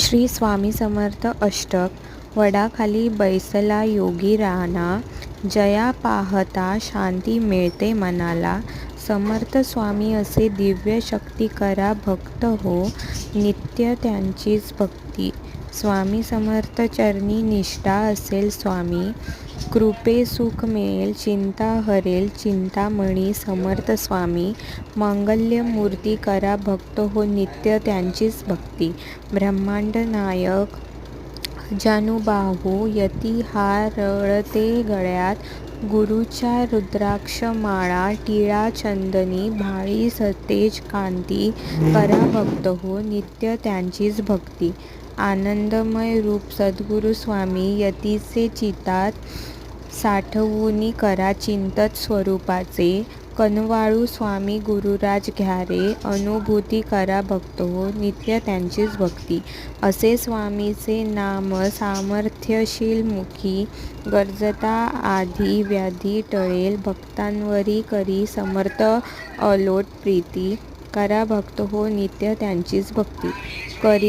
श्री स्वामी समर्थ अष्टक. वडाखाली बैसला योगी राहणा, जया पाहता शांती मिळते मनाला. समर्थ स्वामी असे दिव्य शक्ती, करा भक्त हो नित्य त्यांचीच भक्ती. स्वामी समर्थ चरणी निष्ठा असेल स्वामी, कृपे सुख मिळेल चिंता हरेल चिंतामणी. समर्थ स्वामी मंगल्य मूर्ती, करा भक्त हो नित्य त्यांचीच भक्ती. ब्रह्मांड नायक अजानुबाहू, यती हारळते गळ्यात. गुरूच्या रुद्राक्ष माळा, टिळा चंदनी भाळी सतेज कांती. करा भक्त हो नित्य त्यांचीच भक्ती. आनंदमय रूप सद्गुरू स्वामी, यतीचे चितात साठवूनी करा चिंतन स्वरूपाचे. कनवाळू स्वामी गुरुराज घ्यारे, अनुभूती करा भक्त हो नित्य त्यांचीच भक्ती. असे स्वामीचे नाम सामर्थ्यशील मुखी, गर्जता आधी व्याधी टळेल. भक्तांवरी करी समर्थ अलोट प्रीती, करा भक्त हो नित्य त्यांचीच भक्ती. करी